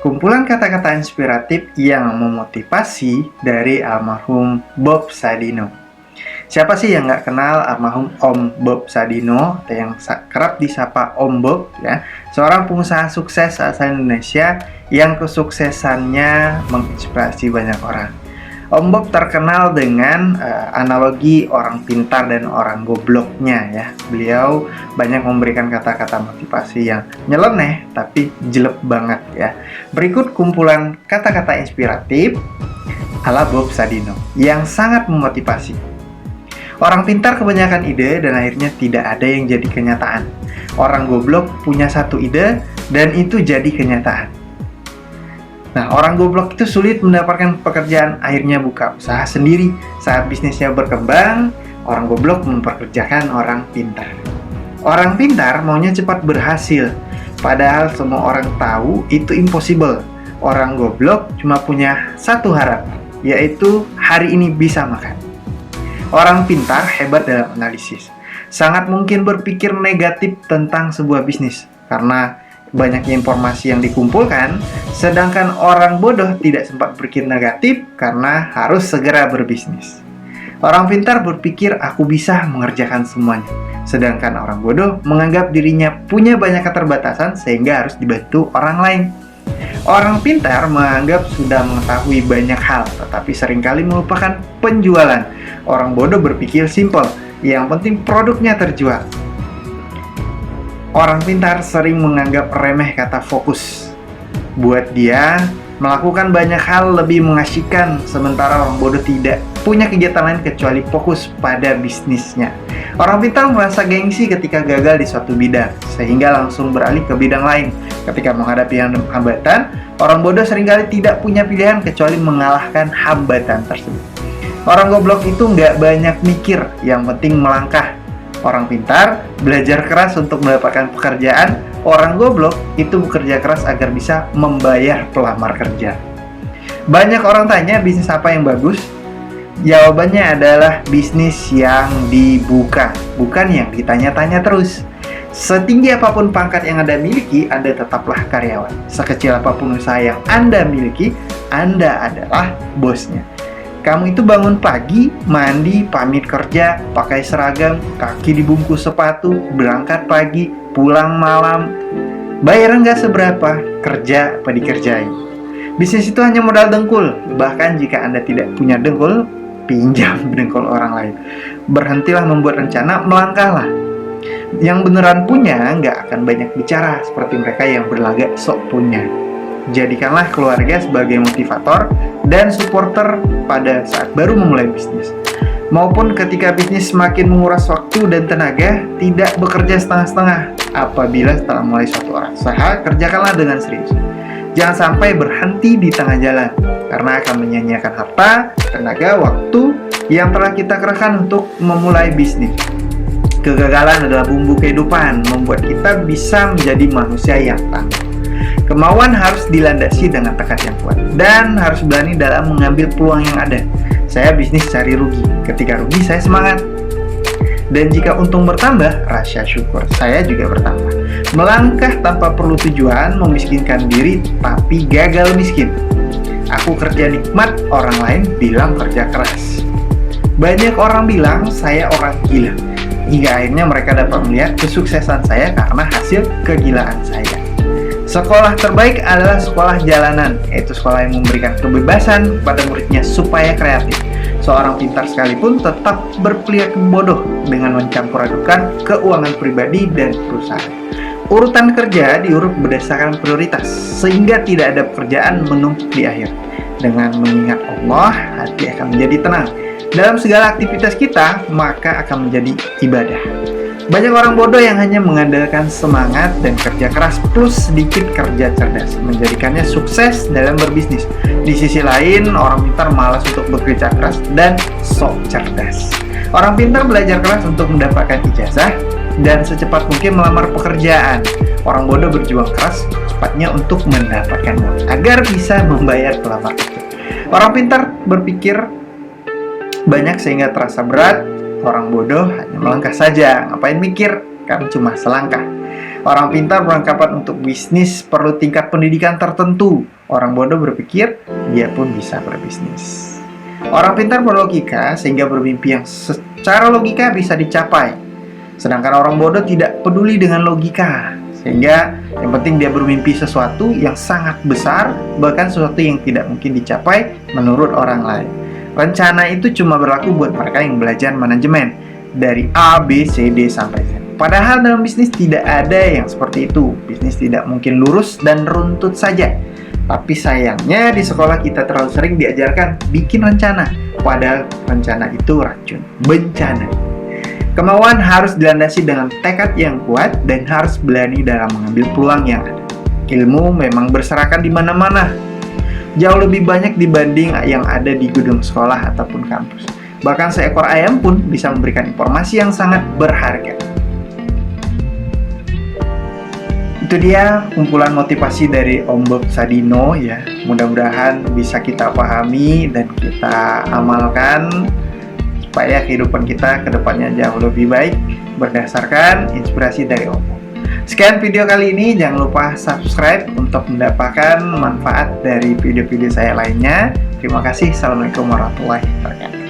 kumpulan kata-kata inspiratif yang memotivasi dari almarhum Bob Sadino. Siapa sih yang nggak kenal almarhum Om Bob Sadino, atau yang kerap disapa Om Bob ya, seorang pengusaha sukses asal Indonesia yang kesuksesannya menginspirasi banyak orang. Om Bob terkenal dengan analogi orang pintar dan orang gobloknya ya. Beliau banyak memberikan kata-kata motivasi yang nyeleneh tapi jelek banget ya. Berikut kumpulan kata-kata inspiratif ala Bob Sadino yang sangat memotivasi. Orang pintar kebanyakan ide dan akhirnya tidak ada yang jadi kenyataan. Orang goblok punya satu ide dan itu jadi kenyataan. Nah, orang goblok itu sulit mendapatkan pekerjaan, akhirnya buka usaha sendiri. Saat bisnisnya berkembang, orang goblok mempekerjakan orang pintar. Orang pintar maunya cepat berhasil, padahal semua orang tahu itu impossible. Orang goblok cuma punya satu harapan, yaitu hari ini bisa makan. Orang pintar hebat dalam analisis. Sangat mungkin berpikir negatif tentang sebuah bisnis, karena banyaknya informasi yang dikumpulkan, sedangkan orang bodoh tidak sempat berpikir negatif karena harus segera berbisnis. Orang pintar berpikir aku bisa mengerjakan semuanya, sedangkan orang bodoh menganggap dirinya punya banyak keterbatasan sehingga harus dibantu orang lain. Orang pintar menganggap sudah mengetahui banyak hal, tetapi seringkali melupakan penjualan. Orang bodoh berpikir simpel, yang penting produknya terjual. Orang pintar sering menganggap remeh kata fokus. Buat dia, melakukan banyak hal lebih mengasyikkan, sementara orang bodoh tidak punya kegiatan lain kecuali fokus pada bisnisnya. Orang pintar merasa gengsi ketika gagal di suatu bidang, sehingga langsung beralih ke bidang lain. Ketika menghadapi hambatan, orang bodoh seringkali tidak punya pilihan kecuali mengalahkan hambatan tersebut. Orang goblok itu nggak banyak mikir, yang penting melangkah. Orang pintar belajar keras untuk mendapatkan pekerjaan. Orang goblok itu bekerja keras agar bisa membayar pelamar kerja. Banyak orang tanya bisnis apa yang bagus. Jawabannya adalah bisnis yang dibuka, bukan yang ditanya-tanya terus. Setinggi apapun pangkat yang Anda miliki, Anda tetaplah karyawan. Sekecil apapun usaha yang Anda miliki, Anda adalah bosnya. Kamu itu bangun pagi, mandi, pamit kerja, pakai seragam, kaki dibungkus sepatu, berangkat pagi, pulang malam. Bayaran nggak seberapa, kerja apa dikerjain. Bisnis itu hanya modal dengkul. Bahkan jika Anda tidak punya dengkul, pinjam dengkul orang lain. Berhentilah membuat rencana, melangkahlah. Yang beneran punya nggak akan banyak bicara seperti mereka yang berlagak sok punya. Jadikanlah keluarga sebagai motivator dan supporter pada saat baru memulai bisnis. Maupun ketika bisnis semakin menguras waktu dan tenaga, tidak bekerja setengah-setengah. Apabila setelah mulai suatu usaha, kerjakanlah dengan serius. Jangan sampai berhenti di tengah jalan, karena akan menyia-nyiakan harta, tenaga, waktu yang telah kita kerahkan untuk memulai bisnis. Kegagalan adalah bumbu kehidupan, membuat kita bisa menjadi manusia yang tangguh. Kemauan harus dilandasi dengan tekad yang kuat dan harus berani dalam mengambil peluang yang ada. Saya bisnis cari rugi, ketika rugi saya semangat. Dan jika untung bertambah, rasa syukur saya juga bertambah. Melangkah tanpa perlu tujuan memiskinkan diri tapi gagal miskin. Aku kerja nikmat, orang lain bilang kerja keras. Banyak orang bilang saya orang gila, hingga akhirnya mereka dapat melihat kesuksesan saya karena hasil kegilaan saya. Sekolah terbaik adalah sekolah jalanan, yaitu sekolah yang memberikan kebebasan kepada muridnya supaya kreatif. Seorang pintar sekalipun tetap berperilaku bodoh dengan mencampur adukan keuangan pribadi dan perusahaan. Urutan kerja diurut berdasarkan prioritas, sehingga tidak ada pekerjaan menumpuk di akhir. Dengan mengingat Allah, hati akan menjadi tenang. Dalam segala aktivitas kita, maka akan menjadi ibadah. Banyak orang bodoh yang hanya mengandalkan semangat dan kerja keras plus sedikit kerja cerdas, menjadikannya sukses dalam berbisnis. Di sisi lain, orang pintar malas untuk bekerja keras dan sok cerdas. Orang pintar belajar keras untuk mendapatkan ijazah dan secepat mungkin melamar pekerjaan. Orang bodoh berjuang keras cepatnya untuk mendapatkan uang agar bisa membayar pelamar itu. Orang pintar berpikir banyak sehingga terasa berat. Orang bodoh hanya melangkah saja, ngapain mikir, kan cuma selangkah. Orang pintar beranggapan untuk bisnis perlu tingkat pendidikan tertentu. Orang bodoh berpikir dia pun bisa berbisnis. Orang pintar berlogika sehingga bermimpi yang secara logika bisa dicapai. Sedangkan orang bodoh tidak peduli dengan logika, sehingga yang penting dia bermimpi sesuatu yang sangat besar, bahkan sesuatu yang tidak mungkin dicapai menurut orang lain. Rencana itu cuma berlaku buat mereka yang belajar manajemen dari A, B, C, D sampai Z. Padahal dalam bisnis tidak ada yang seperti itu. Bisnis tidak mungkin lurus dan runtut saja. Tapi sayangnya di sekolah kita terlalu sering diajarkan bikin rencana. Padahal rencana itu racun, bencana. Kemauan harus dilandasi dengan tekad yang kuat dan harus berani dalam mengambil peluang yang ada. Ilmu memang berserakan di mana-mana. Jauh lebih banyak dibanding yang ada di gedung sekolah ataupun kampus. Bahkan seekor ayam pun bisa memberikan informasi yang sangat berharga. Itu dia kumpulan motivasi dari Om Bob Sadino ya. Mudah-mudahan bisa kita pahami dan kita amalkan supaya kehidupan kita ke depannya jauh lebih baik berdasarkan inspirasi dari Om Bob. Sekian video kali ini, jangan lupa subscribe untuk mendapatkan manfaat dari video-video saya lainnya. Terima kasih. Assalamualaikum warahmatullahi wabarakatuh.